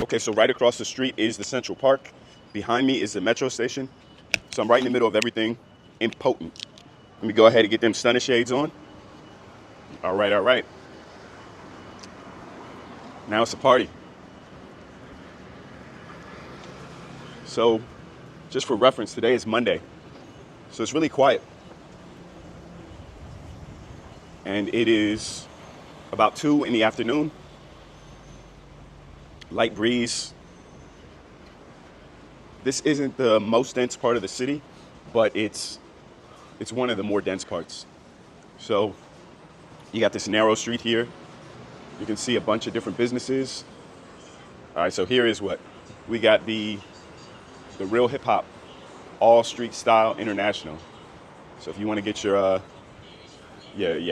Okay, so right across the street is the Central Park. Behind me is the metro station. So I'm right in the middle of everything impotent. Let me go ahead and get them stunner shades on. All right, all right. Now it's a party. So just for reference, today is Monday. So it's really quiet. And it is about 2 in the afternoon. Light breeze. This isn't the most dense part of the city, but it's one of the more dense parts. So you got this narrow street here. You can see a bunch of different businesses. All right, so here is what we got: the real hip hop, all street style international. So if you want to get your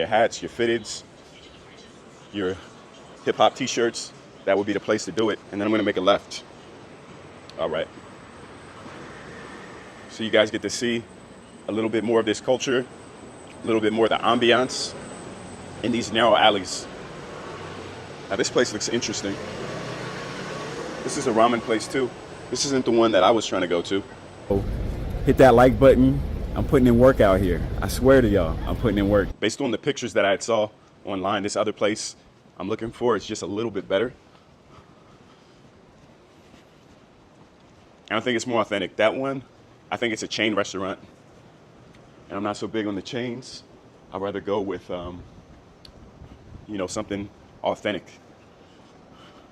hats, your fitteds, your hip hop t-shirts, that would be the place to do it. And then I'm going to make a left. All right. So you guys get to see a little bit more of this culture, a little bit more of the ambiance in these narrow alleys. Now this place looks interesting. This is a ramen place too. This isn't the one that I was trying to go to. Hit that like button. I'm putting in work out here. I swear to y'all, I'm putting in work. Based on the pictures that I saw online, this other place I'm looking for is just a little bit better. I don't think it's more authentic. That one, I think it's a chain restaurant. And I'm not so big on the chains. I'd rather go with, something authentic.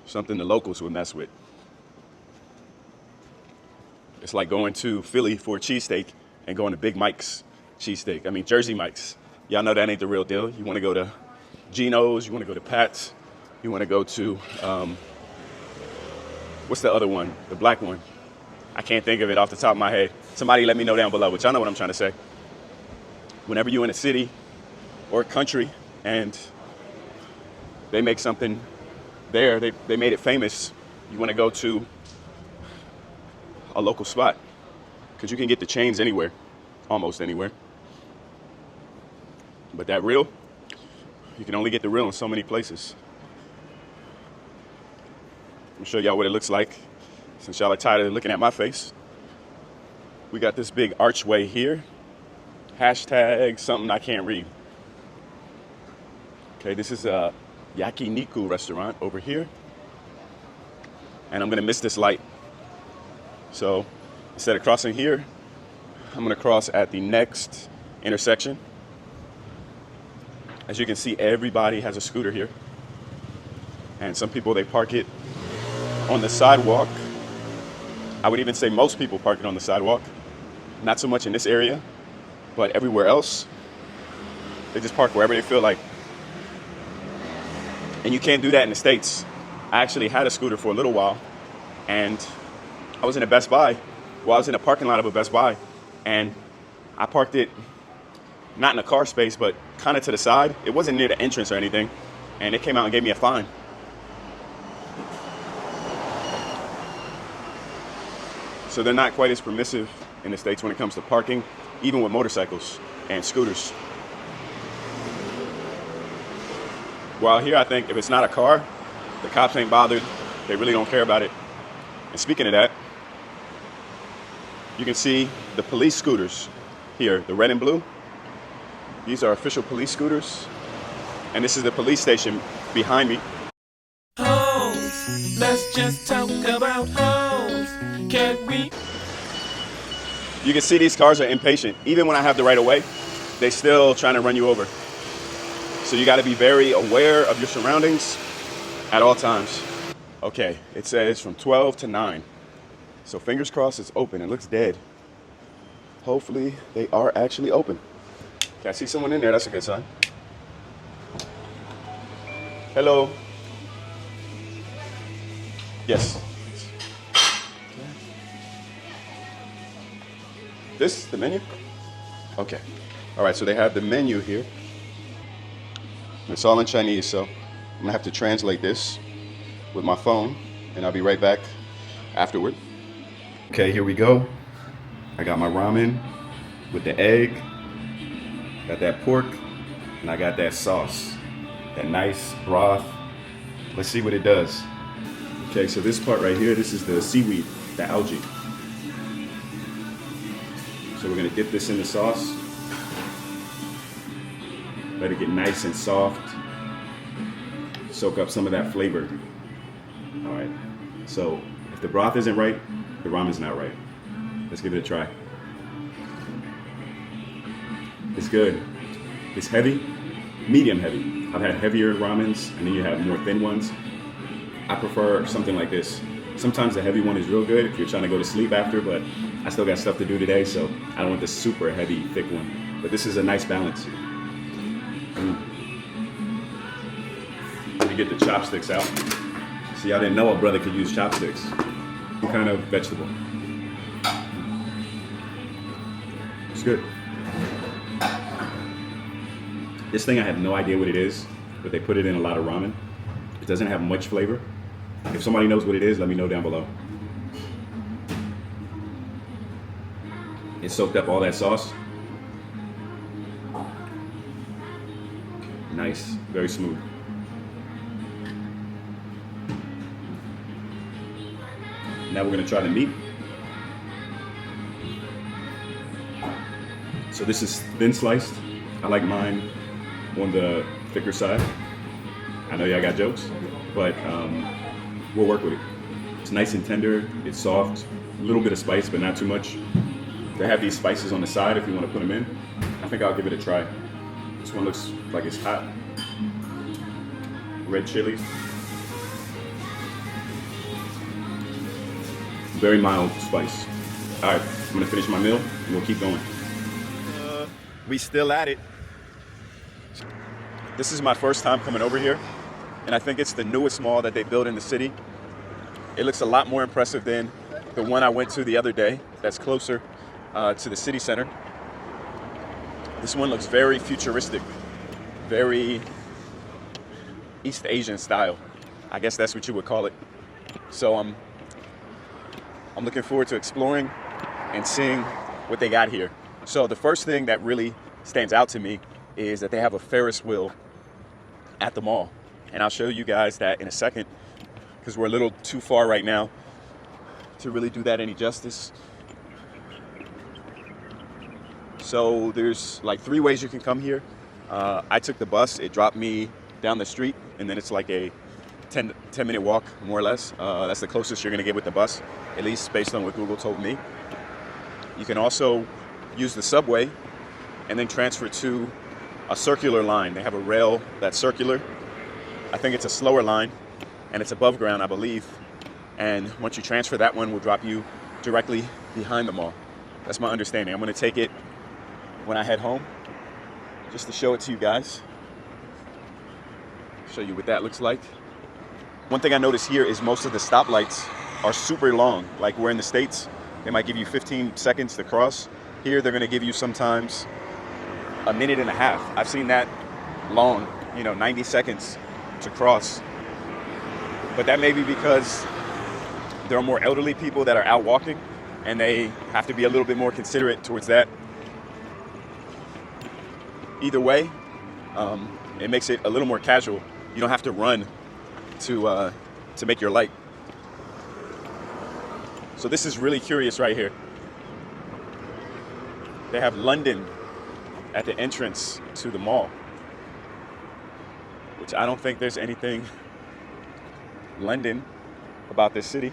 Something the locals would mess with. It's like going to Philly for a cheesesteak and going to Big Mike's cheesesteak. I mean, Jersey Mike's. Y'all know that ain't the real deal. You want to go to Geno's, you want to go to Pat's, you want to go to, what's the other one? The black one. I can't think of it off the top of my head. Somebody let me know down below, but y'all know what I'm trying to say. Whenever you're in a city or a country and they make something there, they made it famous, you want to go to a local spot because you can get the chains anywhere, almost anywhere. But that real, you can only get the real in so many places. Let me show y'all what it looks like since y'all are tired of looking at my face. We got this big archway here. Hashtag something I can't read. Okay, this is a yakiniku restaurant over here. And I'm gonna miss this light. So instead of crossing here, I'm gonna cross at the next intersection. As you can see, everybody has a scooter here. And some people, they park it on the sidewalk. I would even say most people park it on the sidewalk. Not so much in this area, but everywhere else, they just park wherever they feel like. And you can't do that in the States. I actually had a scooter for a little while, and I was in a Best Buy. Well, I was in a parking lot of a Best Buy, and I parked it not in a car space, but kind of to the side. It wasn't near the entrance or anything, and it came out and gave me a fine. So they're not quite as permissive in the States when it comes to parking, even with motorcycles and scooters. While here, I think if it's not a car, the cops ain't bothered. They really don't care about it. And speaking of that, you can see the police scooters here, the red and blue. These are official police scooters. And this is the police station behind me. Hoes, let's just talk about hoes. Can we? You can see these cars are impatient. Even when I have the right of way, they still trying to run you over. So you got to be very aware of your surroundings at all times. Okay, it says from 12 to 9. So fingers crossed it's open. It looks dead. Hopefully they are actually open. Okay, I see someone in there. That's a good sign. Hello. Yes. This the menu? Okay. All right, so they have the menu here. It's all in Chinese, so I'm gonna have to translate this with my phone, and I'll be right back afterward. Okay, here we go. I got my ramen with the egg, got that pork, and I got that sauce, that nice broth. Let's see what it does. Okay, so this part right here, this is the seaweed, the algae. So we're gonna dip this in the sauce. Let it get nice and soft. Soak up some of that flavor. All right, so if the broth isn't right, the ramen's not right. Let's give it a try. It's good. It's heavy, medium heavy. I've had heavier ramens, and then you have more thin ones. I prefer something like this. Sometimes the heavy one is real good if you're trying to go to sleep after, but I still got stuff to do today, so I don't want the super heavy, thick one. But this is a nice balance. You get the chopsticks out. See, I didn't know a brother could use chopsticks. What kind of vegetable? It's good. This thing, I have no idea what it is, but they put it in a lot of ramen. It doesn't have much flavor. If somebody knows what it is, let me know down below. It soaked up all that sauce. Nice, very smooth. Now we're gonna try the meat. So this is thin sliced. I like mine on the thicker side. I know y'all got jokes, but we'll work with it. It's nice and tender, it's soft, a little bit of spice, but not too much. They have these spices on the side if you want to put them in. I think I'll give it a try. This one looks like it's hot. Red chili. Very mild spice. All right, I'm gonna finish my meal and we'll keep going. We still at it. This is my first time coming over here, and I think it's the newest mall that they built in the city. It looks a lot more impressive than the one I went to the other day that's closer to the city center. This one looks very futuristic, very East Asian style. I guess that's what you would call it. So I'm looking forward to exploring and seeing what they got here. So the first thing that really stands out to me is that they have a Ferris wheel at the mall. And I'll show you guys that in a second, because we're a little too far right now to really do that any justice. So there's like 3 ways you can come here. I took the bus, it dropped me down the street, and then it's like a 10-minute walk, more or less. That's the closest you're gonna get with the bus, at least based on what Google told me. You can also use the subway and then transfer to a circular line. They have a rail that's circular. I think it's a slower line, and it's above ground, I believe. And once you transfer, that one will drop you directly behind the mall. That's my understanding. I'm gonna take it when I head home, just to show it to you guys. Show you what that looks like. One thing I noticed here is most of the stoplights are super long. Like we're in the States, they might give you 15 seconds to cross. Here, they're gonna give you sometimes a minute and a half. I've seen that long, 90 seconds to cross. But that may be because there are more elderly people that are out walking, and they have to be a little bit more considerate towards that. Either way, it makes it a little more casual. You don't have to run to make your light. So this is really curious right here. They have London at the entrance to the mall, which I don't think there's anything London about this city,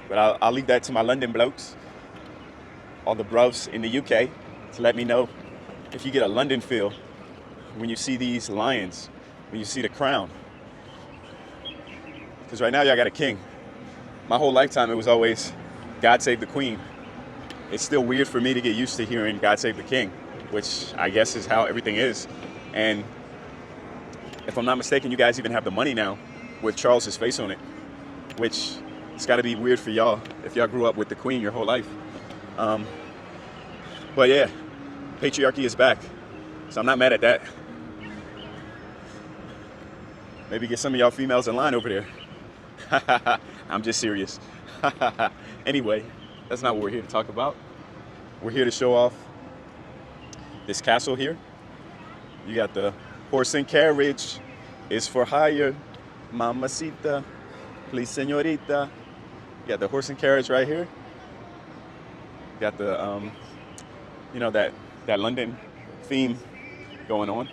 but I'll leave that to my London blokes, all the bruvs in the UK, to let me know if you get a London feel when you see these lions, when you see the crown. Because right now y'all got a king. My whole lifetime it was always God Save the Queen. It's still weird for me to get used to hearing God Save the King, which I guess is how everything is. And if I'm not mistaken, you guys even have the money now with Charles's face on it, which it's got to be weird for y'all if y'all grew up with the Queen your whole life. But yeah, patriarchy is back, so I'm not mad at that. Maybe get some of y'all females in line over there. I'm just serious. Anyway, that's not what we're here to talk about. We're here to show off this castle here. You got the horse and carriage is for hire, mamacita. Please, señorita. You got the horse and carriage right here. You got the, you know, that London theme going on.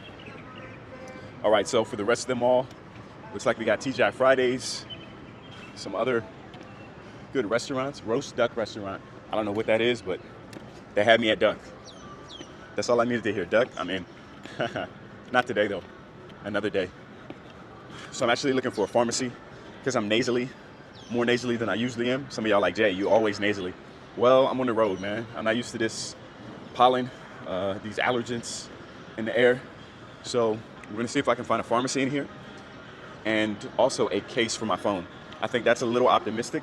All right, so for the rest of them all, looks like we got TGI Fridays, some other good restaurants. Roast duck restaurant. I don't know what that is, but they had me at duck. That's all I needed to hear. Duck, I'm in. Not today, though. Another day. So I'm actually looking for a pharmacy because I'm nasally, more nasally than I usually am. Some of y'all like, Jay, you always nasally. Well, I'm on the road, man. I'm not used to this pollen, these allergens in the air. So we're gonna see if I can find a pharmacy in here and also a case for my phone. I think that's a little optimistic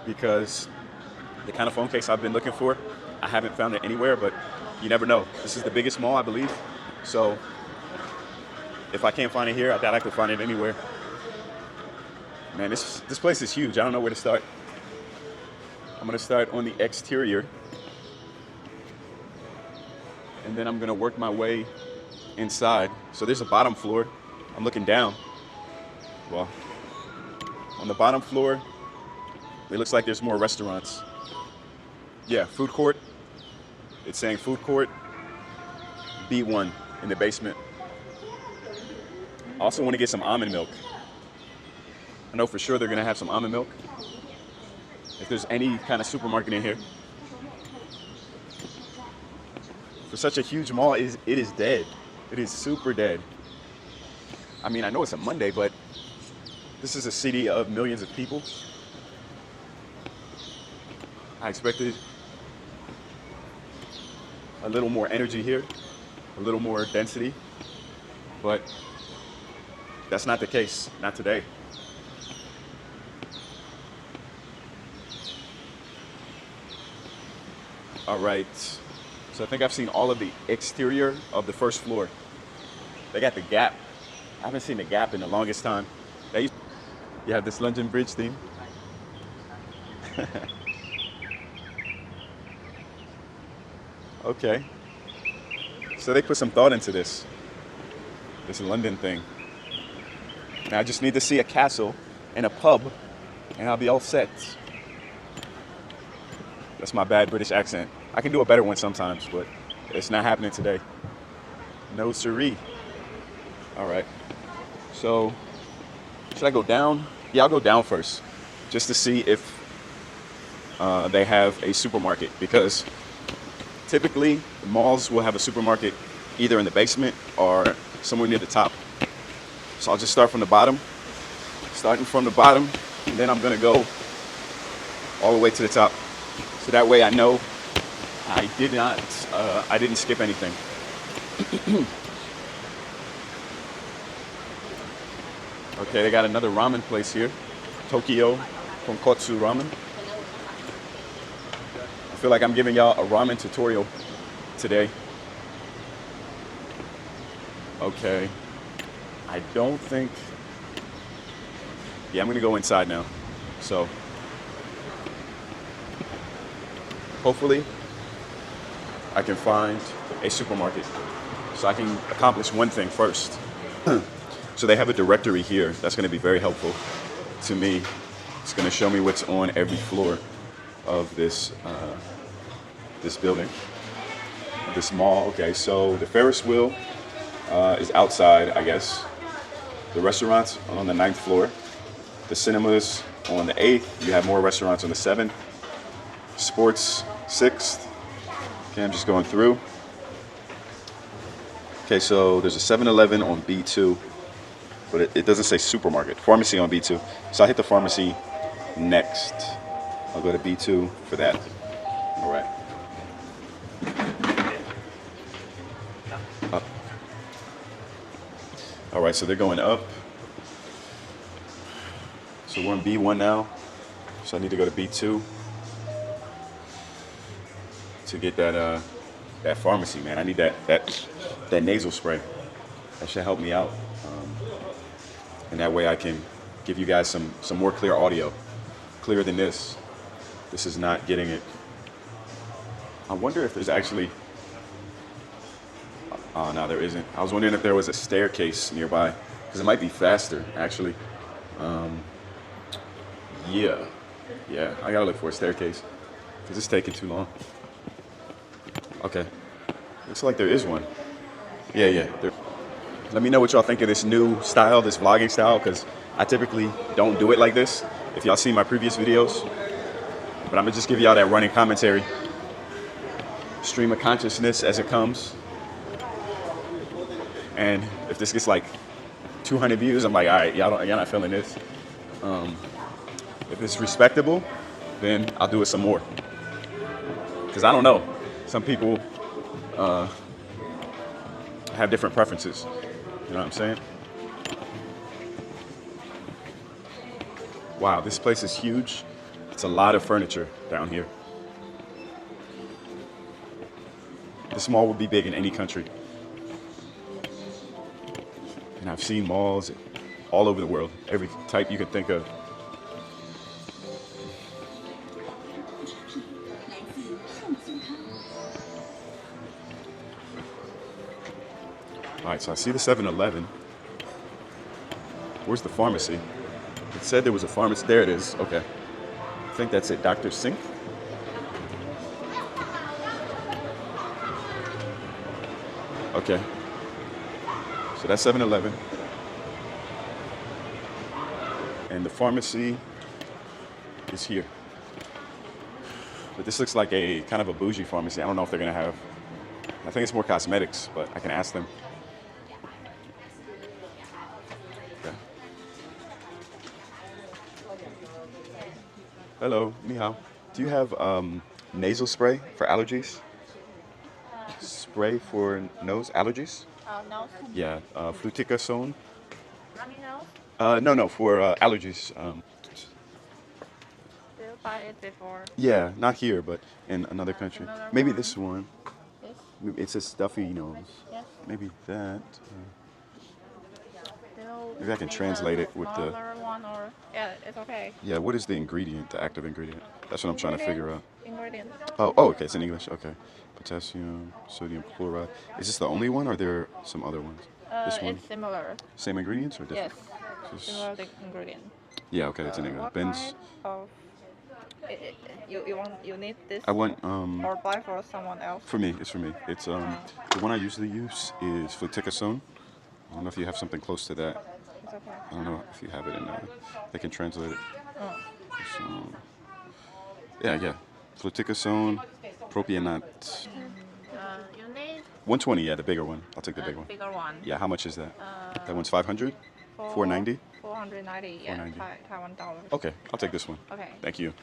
because the kind of phone case I've been looking for, I haven't found it anywhere, but you never know. This is the biggest mall, I believe. So if I can't find it here, I doubt I could find it anywhere. Man, this place is huge. I don't know where to start. I'm gonna start on the exterior, and then I'm gonna work my way inside. So there's a bottom floor. I'm looking down. Well, on the bottom floor, it looks like there's more restaurants. Yeah, food court. It's saying food court, B1 in the basement. I also want to get some almond milk. I know for sure they're gonna have some almond milk. If there's any kind of supermarket in here. For such a huge mall, it is dead. It is super dead. I mean, I know it's a Monday, but this is a city of millions of people. I expected a little more energy here, a little more density, but that's not the case, not today. All right, so I think I've seen all of the exterior of the first floor. They got the Gap. I haven't seen the Gap in the longest time. You have this London Bridge theme. Okay. So they put some thought into this London thing. Now I just need to see a castle and a pub, and I'll be all set. That's my bad British accent. I can do a better one sometimes, but it's not happening today. No siree. All right. So, should I go down? Yeah, I'll go down first, just to see if they have a supermarket, because typically malls will have a supermarket either in the basement or somewhere near the top. So I'll just start from the bottom, and then I'm gonna go all the way to the top. So that way I know I didn't skip anything. Okay, they got another ramen place here. Tokyo Tonkotsu Ramen. I feel like I'm giving y'all a ramen tutorial today. Okay. I don't think... Yeah, I'm gonna go inside now. So, hopefully, I can find a supermarket so I can accomplish one thing first. So they have a directory here. That's going to be very helpful to me. It's going to show me what's on every floor of this this building, this mall. Okay, so the Ferris wheel is outside, I guess. The restaurants are on the 9th floor. The cinemas on the 8th. You have more restaurants on the 7th. Sports, 6th. Okay, I'm just going through. Okay, so there's a 7-Eleven on B2, but it doesn't say supermarket. Pharmacy on B2. So I hit the pharmacy next. I'll go to B2 for that. All right. Up. All right, so they're going up. So we're on B1 now. So I need to go to B2 to get that that pharmacy, man. I need that nasal spray. That should help me out, and that way I can give you guys some more clear audio, clearer than this. This is not getting it. I wonder if there's actually. Oh no, there isn't. I was wondering if there was a staircase nearby, because it might be faster actually. Yeah. Yeah, I gotta look for a staircase because it's taking too long. Okay. Looks like there is one. Yeah, yeah. Let me know what y'all think of this new style, this vlogging style, because I typically don't do it like this. If y'all seen my previous videos, but I'm gonna just give y'all that running commentary. Stream of consciousness as it comes. And if this gets like 200 views, I'm like, all right, y'all not feeling this. If it's respectable, then I'll do it some more. Because I don't know. Some people have different preferences. You know what I'm saying? Wow, this place is huge. It's a lot of furniture down here. This mall would be big in any country. And I've seen malls all over the world, every type you could think of. All right, so I see the 7-Eleven. Where's the pharmacy? It said there was a pharmacy. There it is. Okay. I think that's it. Dr. Sink. Okay. So that's 7-Eleven. And the pharmacy is here. But this looks like a kind of a bougie pharmacy. I don't know if they're gonna have, I think it's more cosmetics, but I can ask them. Okay. Hello, ni hao. Do you have nasal spray for allergies? Spray for nose allergies? No. Yeah, fluticasone. Running nose? No, for allergies. Did you buy it before? Yeah, not here, but in another country. Another Maybe one? this one. This? It's a stuffy nose. Yes. Maybe that. Still Maybe I can need translate a it with the. smaller one or yeah, it's okay. Yeah, what is the ingredient, the active ingredient? That's what I'm trying to figure out. Ingredient. Oh, okay, it's in English. Okay. Potassium, sodium chloride. Is this the only one or are there some other ones? This one? It's similar. Same ingredients or different? Yes. Just- Similar ingredient. Yeah, okay, it's in English. What Benz. kind of? You need this? I want Or buy for someone else? for me. It's for me. It's the one I usually use is fluticasone. I don't know if you have something close to that. It's okay. I don't know if you have it in there. They can translate it. Oh. So, yeah. Fluticasone, propionate. You need 120, yeah, the bigger one. I'll take the big one. bigger one. Yeah, how much is that? That one's 500? 490? 490. Yeah. 490. Taiwan dollars. Okay, I'll take this one. Okay. Thank you.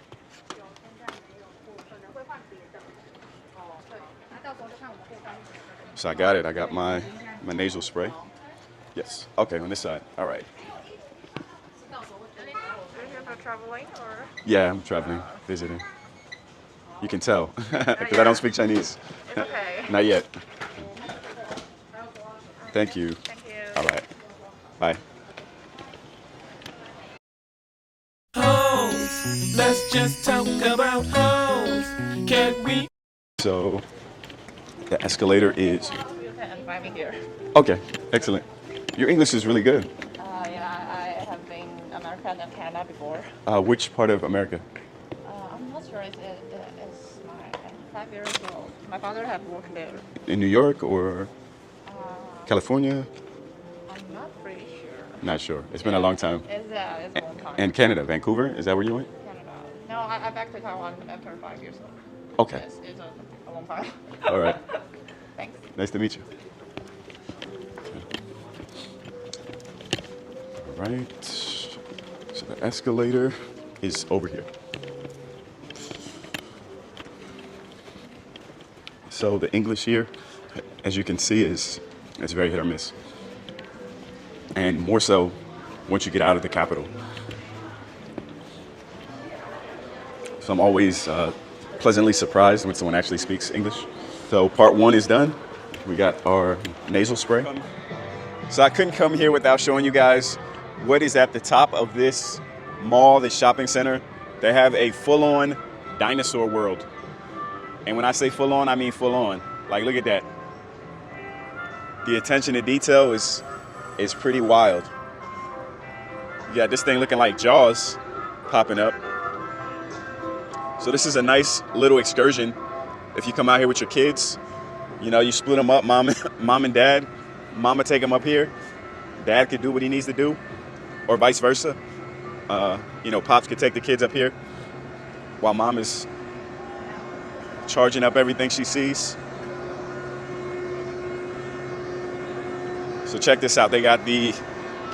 So I got it. I got my nasal spray. Yes. Okay, on this side. All right. Are you here for traveling or? Yeah, I'm traveling, visiting. You can tell because I don't speak Chinese. It's okay. Not yet. Thank you. Thank you. All right. Bye. Hoes, let's just talk about hoes. Can we? So the escalator is You can invite me here. okay. Excellent. Your English is really good. Yeah, I have been America and Canada before. Which part of America? I'm not sure it's my 5 years old. My father had worked there. In New York or California? I'm not pretty sure. Not sure. It's been a long time. It's a long time. And Canada, Vancouver? Is that where you went? Canada. No, I back to Taiwan after 5 years old. Okay. Yes, it's a long time. All right. Thanks. Nice to meet you. All right. So the escalator is over here. So the English here, as you can see, is very hit or miss. And more so once you get out of the capital. So I'm always pleasantly surprised when someone actually speaks English. So part one is done. We got our nasal spray. So I couldn't come here without showing you guys what is at the top of this mall, this shopping center. They have a full-on dinosaur world. And when I say full-on, I mean full-on. Like, look at that. The attention to detail is pretty wild. You got this thing looking like Jaws. popping up. So this is a nice little excursion. If you come out here with your kids, you know, you split them up, mom and dad. Mama take them up here. Dad could do what he needs to do, or vice versa. You know, pops could take the kids up here while mom is charging up everything she sees. So check this out. They got the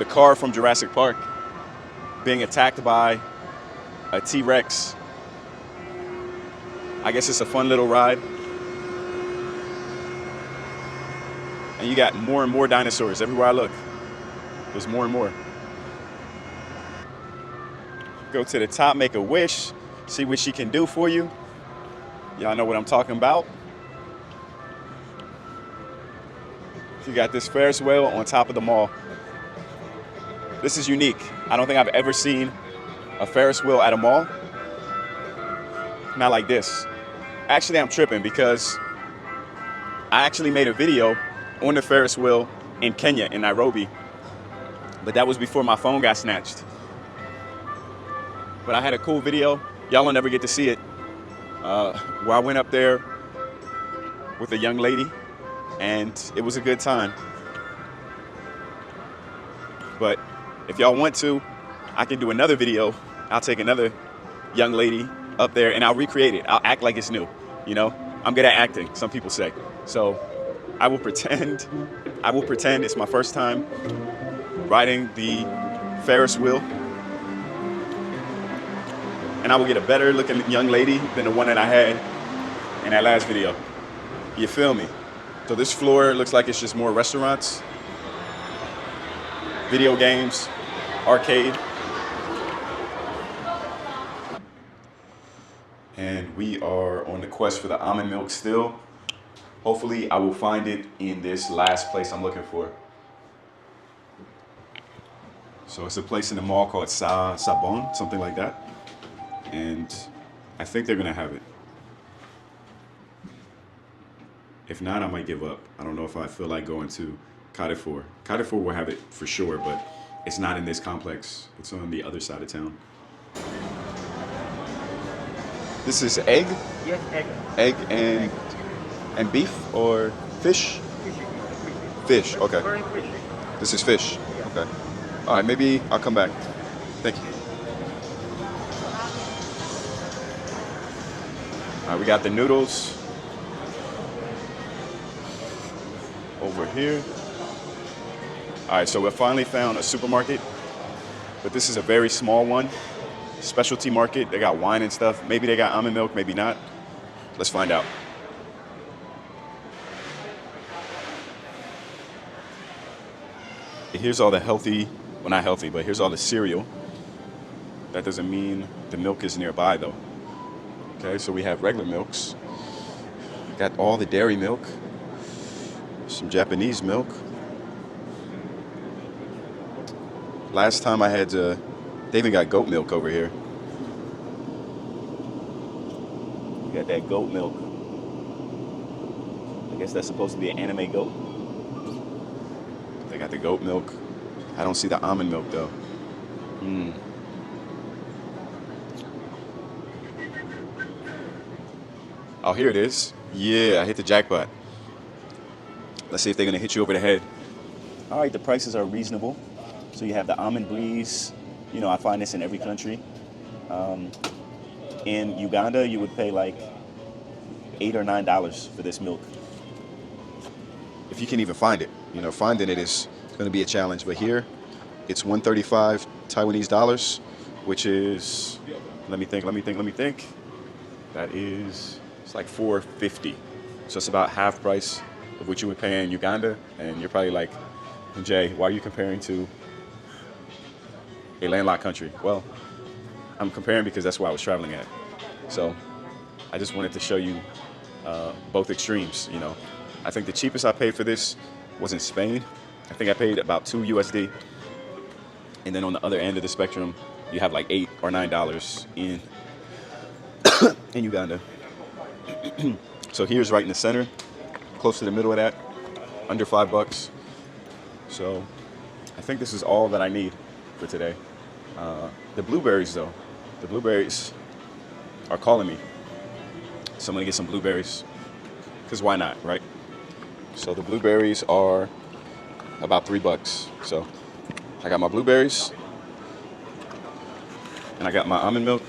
car from Jurassic Park being attacked by a T-Rex. I guess it's a fun little ride. And you got more and more dinosaurs everywhere I look. There's more and more. Go to the top, make a wish, see what she can do for you. Y'all know what I'm talking about. You got this Ferris wheel on top of the mall. This is unique. I don't think I've ever seen a Ferris wheel at a mall. Not like this. Actually, I'm tripping because I actually made a video on the Ferris wheel in Kenya, in Nairobi. But that was before my phone got snatched. But I had a cool video. Y'all will never get to see it. Where I went up there with a young lady, and it was a good time. But if y'all want to, I can do another video. I'll take another young lady up there and I'll recreate it. I'll act like it's new. You know, I'm good at acting, some people say. So I will pretend it's my first time riding the Ferris wheel. And I will get a better looking young lady than the one that I had in that last video. You feel me? So this floor looks like it's just more restaurants, video games, arcade. And we are on the quest for the almond milk still. Hopefully I will find it in this last place I'm looking for. So it's a place in the mall called Sabon, something like that. And I think they're gonna have it. If not, I might give up. I don't know if I feel like going to Carrefour. Carrefour will have it for sure, but it's not in this complex. It's on the other side of town. This is egg? Yes, egg. Egg and beef or fish? Fish, okay. Curry fish. This is fish. Okay. All right, maybe I'll come back. Thank you. All right, we got the noodles over here. All right, so we finally found a supermarket, but this is a very small one. Specialty market. They got wine and stuff. Maybe they got almond milk, maybe not. Let's find out. Here's all the healthy, well, not healthy, but here's all the cereal. That doesn't mean the milk is nearby though. Okay, so we have regular milks. Got all the dairy milk. Some Japanese milk. Last time I had they even got goat milk over here. You got that goat milk. I guess that's supposed to be an anime goat. They got the goat milk. I don't see the almond milk though. Oh, here it is. Yeah, I hit the jackpot. Let's see if they're gonna hit you over the head. All right, the prices are reasonable. So you have the almond breeze. You know, I find this in every country. In Uganda, you would pay like $8 or $9 for this milk. If you can even find it. You know, finding it is gonna be a challenge. But here, it's 135 Taiwanese dollars, which is, let me think. That is, it's like $4.50. So it's about half price of what you would pay in Uganda. And you're probably like, Jay, why are you comparing to a landlocked country? Well, I'm comparing because that's where I was traveling at. So I just wanted to show you both extremes, you know. I think the cheapest I paid for this was in Spain. I think I paid about $2 USD. And then on the other end of the spectrum, you have like $8 or $9 in in Uganda. So here's right in the center, close to the middle of that, under $5. So I think this is all that I need for today. The blueberries though, The blueberries are calling me. So I'm gonna get some blueberries, because why not, right? So the blueberries are about $3. So I got my blueberries, and I got my almond milk,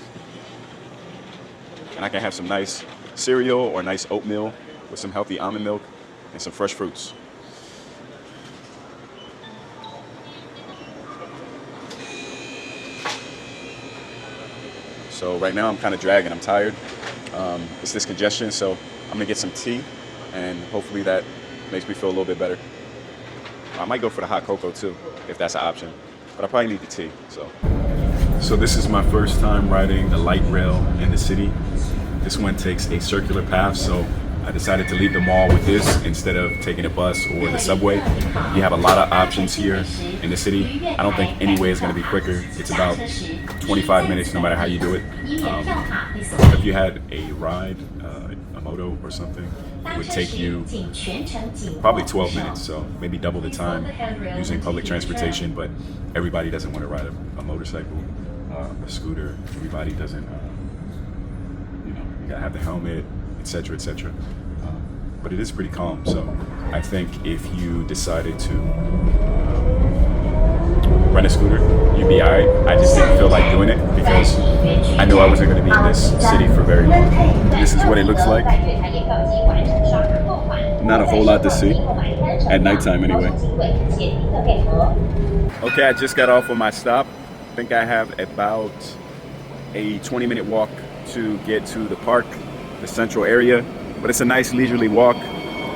and I can have some nice cereal or nice oatmeal with some healthy almond milk and some fresh fruits. So right now I'm kind of dragging, I'm tired. It's this congestion, so I'm gonna get some tea, and hopefully that makes me feel a little bit better. I might go for the hot cocoa too, if that's an option, but I probably need the tea, so. So this is my first time riding the light rail in the city. This one takes a circular path, so I decided to leave the mall with this instead of taking a bus or the subway. You have a lot of options here in the city. I don't think any way is going to be quicker. It's about 25 minutes no matter how you do it. If you had a ride, a moto or something, it would take you probably 12 minutes, so maybe double the time using public transportation, but everybody doesn't want to ride a motorcycle, a scooter. Everybody doesn't, you gotta have the helmet, etc., etc. But it is pretty calm, so I think if you decided to rent a scooter, you'd be alright. I just didn't feel like doing it because I knew I wasn't going to be in this city for very long. This is what it looks like. Not a whole lot to see at nighttime anyway. Okay, I just got off of my stop. I think I have about a 20-minute walk to get to the park, the central area, but it's a nice leisurely walk.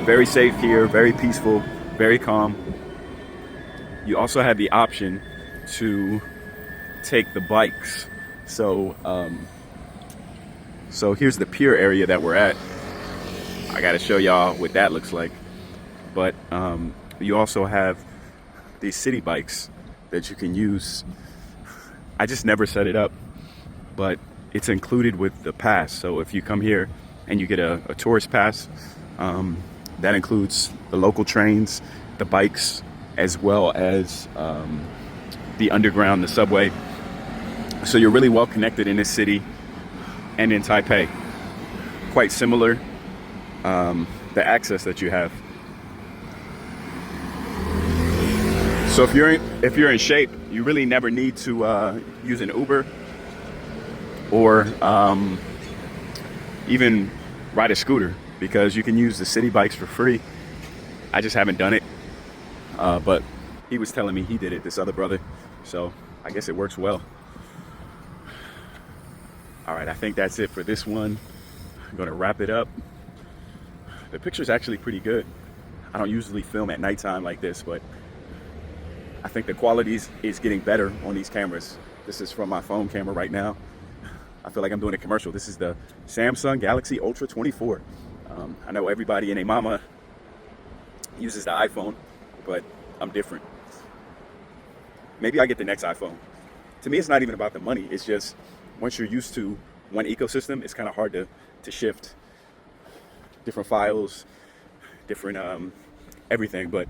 Very safe here, very peaceful, very calm. You also have the option to take the bikes. So here's the pier area that we're at. I gotta show y'all what that looks like. But you also have these city bikes that you can use. I just never set it up, but it's included with the pass. So if you come here and you get a tourist pass, that includes the local trains, the bikes, as well as the underground, the subway. So you're really well connected in this city and in Taipei. Quite similar, the access that you have. So if you're in shape, you really never need to use an Uber or even ride a scooter, because you can use the city bikes for free. I just haven't done it, but he was telling me he did it, this other brother, so I guess it works well. All right, I think that's it for this one. I'm gonna wrap it up. The picture's actually pretty good. I don't usually film at nighttime like this, but I think the quality is getting better on these cameras. This is from my phone camera right now. I feel like I'm doing a commercial. This is the Samsung Galaxy Ultra 24. I know everybody and their mama uses the iPhone, but I'm different. Maybe I get the next iPhone. To me, it's not even about the money. It's just once you're used to one ecosystem, it's kind of hard to shift different files, different everything. But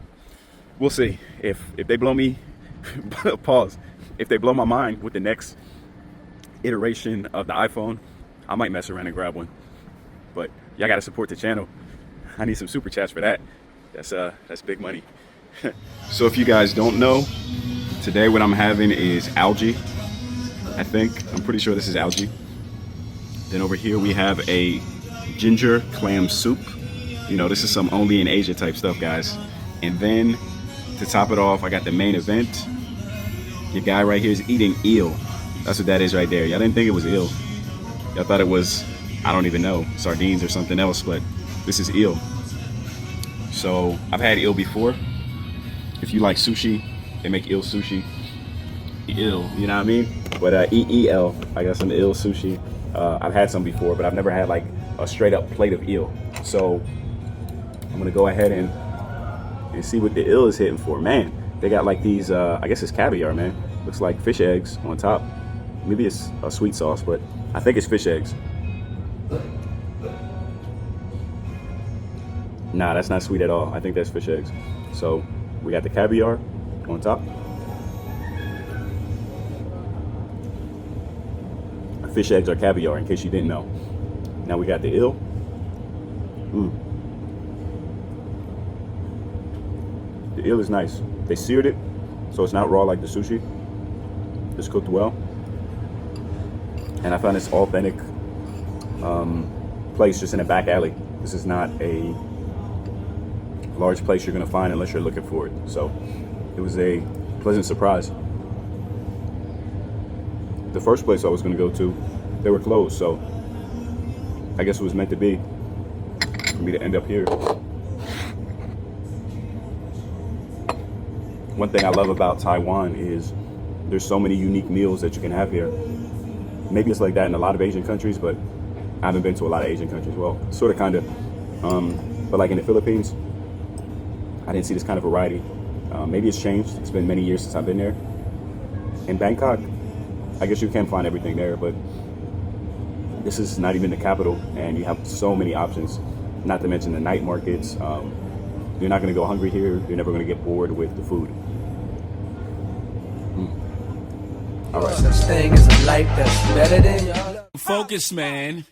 we'll see. If they blow me, pause. If they blow my mind with the next iteration of the iPhone, I might mess around and grab one. But y'all gotta support the channel. I need some super chats for that. That's big money. So if you guys don't know, today what I'm having is algae. I'm pretty sure this is algae. Then over here we have a ginger clam soup. This is some only in Asia type stuff, guys. And then to top it off, I got the main event. Your guy right here is eating eel. That's what that is right there. Y'all didn't think it was eel. Y'all thought it was, I don't even know, sardines or something else, but this is eel. So I've had eel before. If you like sushi, they make eel sushi. Eel, you know what I mean? But E-E-L, I got some eel sushi. I've had some before, but I've never had like a straight up plate of eel. So I'm gonna go ahead and see what the eel is hitting for. Man, they got like these, I guess it's caviar, man. Looks like fish eggs on top. Maybe it's a sweet sauce, but I think it's fish eggs. Nah, that's not sweet at all. I think that's fish eggs. So we got the caviar on top. fish eggs are caviar, in case you didn't know. Now we got the eel. The eel is nice. They seared it, so it's not raw like the sushi. It's cooked well. And I found this authentic place just in a back alley. This is not a large place you're gonna find unless you're looking for it. So it was a pleasant surprise. The first place I was gonna go to, they were closed, so I guess it was meant to be for me to end up here. One thing I love about Taiwan is there's so many unique meals that you can have here. Maybe it's like that in a lot of Asian countries, but I haven't been to a lot of Asian countries. Well, sort of, kind of. But like in the Philippines, I didn't see this kind of variety. Maybe it's changed. It's been many years since I've been there. In Bangkok, I guess you can find everything there, but this is not even the capital, and you have so many options, not to mention the night markets. You're not going to go hungry here. You're never going to get bored with the food. All right. Such thing as a life that's better than y'all. Focus, man.